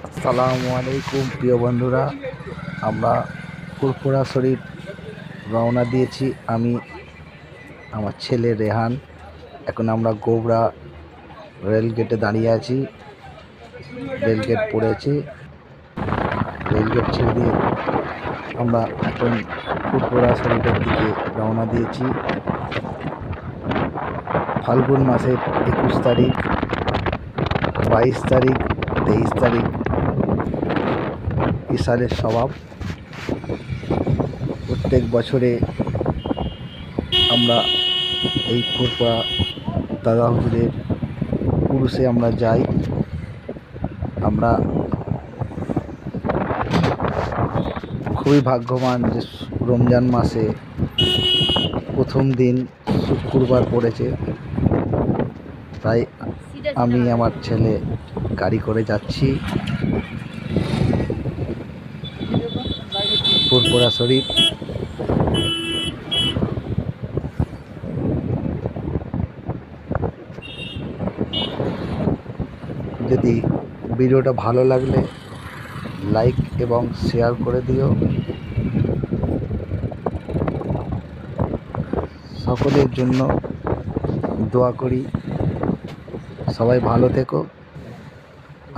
আসসালামু আলাইকুম প্রিয় বন্ধুরা, আমরা ফুরফুরা শরীফ রওনা দিয়েছি। আমি, আমার ছেলে রেহান। এখন আমরা গোবরা রেলগেটে দাঁড়িয়ে আছি। রেলগেট পড়েছে, রেলগেট ছেড়ে দিয়ে আমরা এখন ফুরফুরা শরীফের দিকে রওনা দিয়েছি। ফাল্গুন মাসের 21 তারিখ, 22 তারিখ, 23 তারিখ ইসালের স্বভাব। প্রত্যেক বছরে আমরা এই ফুরফুরা দাদা হুজুরের উরুসে আমরা যাই। আমরা খুবই ভাগ্যবান যে রমজান মাসে প্রথম দিন শুক্রবার পড়েছে, তাই আমি আমার ছেলে গাড়ি করে যাচ্ছি ফুরফুরা শরীফ। যদি ভিডিওটা ভালো লাগলে লাইক এবং শেয়ার করে দিও। সকলের জন্য দোয়া করি, সবাই ভালো থেকো।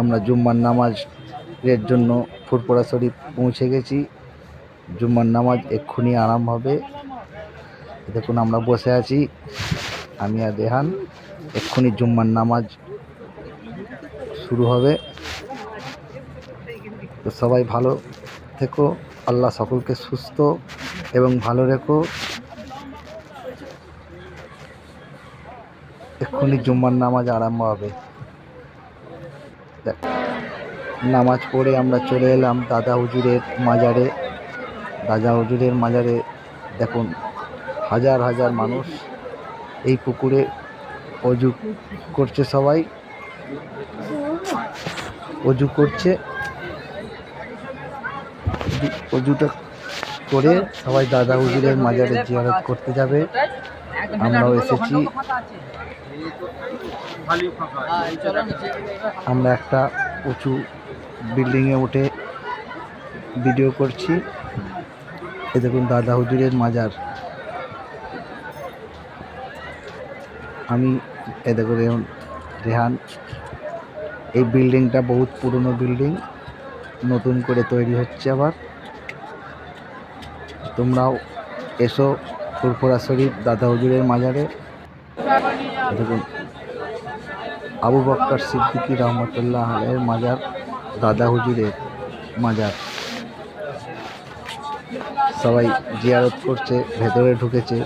আমরা জুম্মার নামাজের জন্য ফুরফুরা শরীফ পৌঁছে গেছি। জুম্মার নামাজ এক্ষুনি আরম্ভ হবে। দেখুন আমরা বসে আছি, আমি আর রেহান। এক্ষুনি জুম্মার নামাজ শুরু হবে। তো সবাই ভালো থেকো, আল্লাহ সকলকে সুস্থ এবং ভালো রেখো। এক্ষুনি জুম্মার নামাজ আরম্ভ হবে। নামাজ পড়ে আমরা চলে এলাম দাদা হুজুরের মাজারে। দাদা হুজুরের মাজারে দেখুন হাজার হাজার মানুষ এই পুকুরে অজু করছে। সবাই অজু করছে। অজুটা করে সবাই দাদা হুজুরের মাজারে জিয়ারত করতে যাবে। আমরাও এসেছি। আমরা একটা উঁচু বিল্ডিংয়ে উঠে ভিডিও করছি। এ দেখুন দাদা হুজুরের মাজার। আমি এ দেখুন রেহান। এই বিল্ডিংটা বহুত পুরনো বিল্ডিং, নতুন করে তৈরি হচ্ছে আবার। তোমরাও এসো ফুরফুরা শরীফ দাদা হুজুরের মাজারে। দেখুন আবু বক্কর সিদ্দিকী রহমতুল্লাহ আলাইহির মাজার, দাদা হুজুরের মাজার। সবাই জিয়ারত করছে, ভেতরে ঢুকেছে।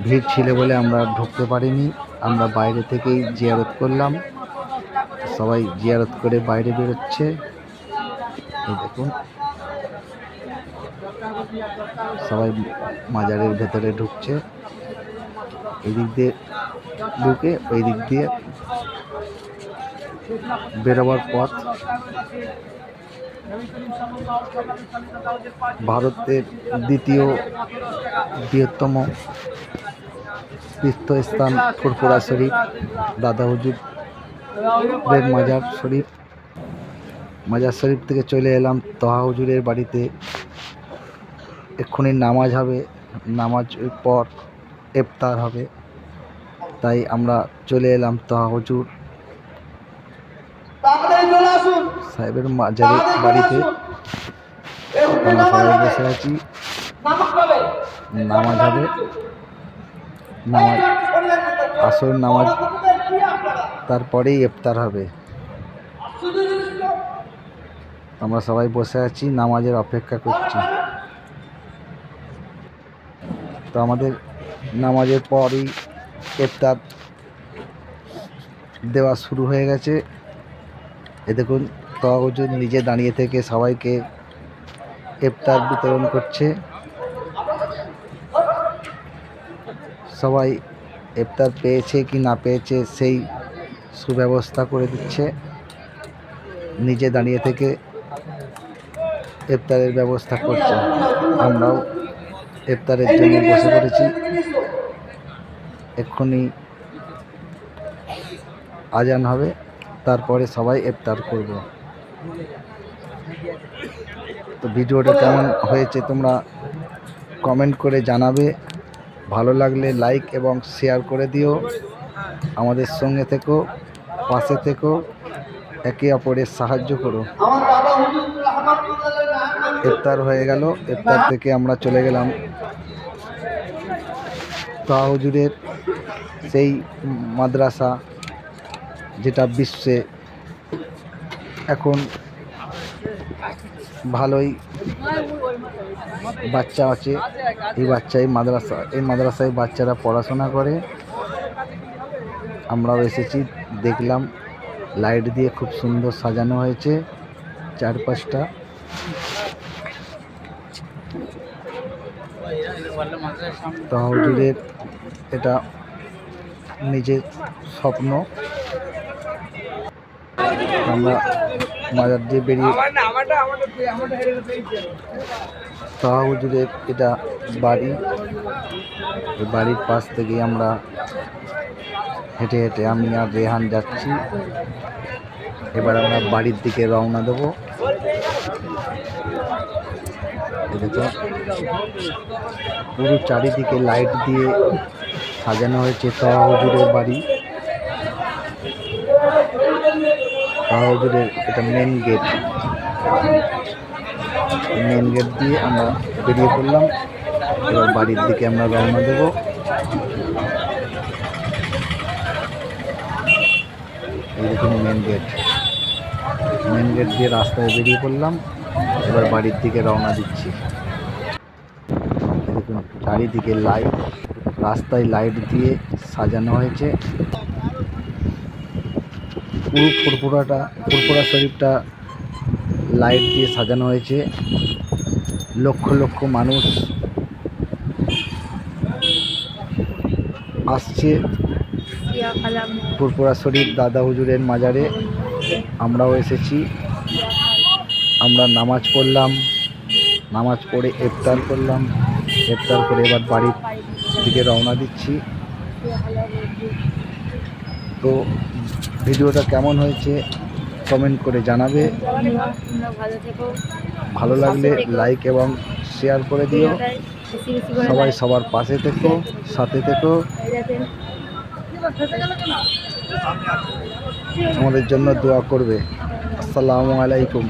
ভিড় ছিল বলে আমরা ঢুকতে পারিনি, আমরা বাইরে থেকেই জিয়ারত করলাম। সবাই জিয়ারত করে বাইরে বেরোচ্ছে। এই দেখুন সবাই মাজারের ভেতরে ঢুকছে। এই দিক দিয়ে ঢুকে ওই দিক দিয়ে বেরোবার পথ। ভারতের দ্বিতীয় বৃহত্তম তীর্থস্থান ফুরফুরা শরীফ দাদা হুজুরের মাজার শরীফ। মাজার শরীফ থেকে চলে এলাম তহা হুজুরের বাড়িতে। এক্ষুনি নামাজ হবে, নামাজ পর ইফতার হবে, তাই আমরা চলে এলাম তহা হুজুর সাহেবের মাজারের বাড়িতে। আমরা সবাই বসে আছি, নামাজ হবে। নামাজ আসর নামাজ, তারপরেই ইফতার হবে। আমরা সবাই বসে আছি, নামাজের অপেক্ষা করছি। তো আমাদের নামাজের পরই ইফতার দেওয়া শুরু হয়ে গেছে। এ দেখুন তহা হুজুর নিজে দাঁড়িয়ে থেকে সবাইকে ইফতার বিতরণ করছে। সবাই ইফতার পেয়েছে কি না পেয়েছে সেই সুব্যবস্থা করে দিচ্ছে। নিজে দাঁড়িয়ে থেকে ইফতারের ব্যবস্থা করছে। আমরাও ইফতারের জন্য বসে পড়েছি। এক্ষুনি আজান হবে, তারপরে সবাই ইফতার করব। তো ভিডিওটা কেমন হয়েছে তোমরা কমেন্ট করে জানাবে। ভালো লাগলে লাইক এবং শেয়ার করে দিও। আমাদের সঙ্গে থেকো, পাশে থেকো, একে অপরের সাহায্য করো। ইফতার হয়ে গেল, ইফতার থেকে আমরা চলে গেলাম তাহা হুজুরের সেই মাদ্রাসা, যেটা বিশ্বে এখন ভালোই বাচ্চা আছে। এই মাদ্রাসায় বাচ্চারা পড়াশোনা করে। আমরাও এসেছি, দেখলাম লাইট দিয়ে খুব সুন্দর সাজানো হয়েছে চারপাশটা। তাহা হুজুরের এটা নিজের স্বপ্ন। আমরা মাজার দিয়ে বেরিয়ে তাহা হুজুরের এটা বাড়ি। এই বাড়ির পাশ থেকে আমরা হেঁটে হেঁটে আমি আর রেহান যাচ্ছি। এবার আমরা বাড়ির দিকে রওনা দেব। দেখো পুরো চারিদিকে লাইট দিয়ে সাজানো হয়েছে তাহা হুজুরের বাড়ি। তাহা হুজুরের এটা মেন গেট। মেন গেট দিয়ে আমরা বেরিয়ে পড়লাম। এবার বাড়ির দিকে আমরা রওনা দেব। এই দেখুন মেন গেট দিয়ে রাস্তায় বেরিয়ে পড়লাম। এবার বাড়ির দিকে রওনা দিচ্ছি। দেখুন চারিদিকে লাইট, রাস্তায় লাইট দিয়ে সাজানো হয়েছে। পুরো ফুরফুরা শরীফটা লাইট দিয়ে সাজানো হয়েছে। লক্ষ লক্ষ মানুষ আসছে ফুরফুরা শরীফ দাদা হুজুরের মাজারে। আমরাও এসেছি। আমরা নামাজ পড়লাম, নামাজ পড়ে ইফতার করলাম। ইফতার করে এবার বাড়ির দিকে রওনা দিচ্ছি। তো ভিডিওটা কেমন হয়েছে কমেন্ট করে জানাবে। ভালো লাগলে লাইক এবং শেয়ার করে দিও। সবাই সবার পাশে থেকো, সাথে থেকো, আমাদের জন্য দোয়া করবে। আসসালামু আলাইকুম।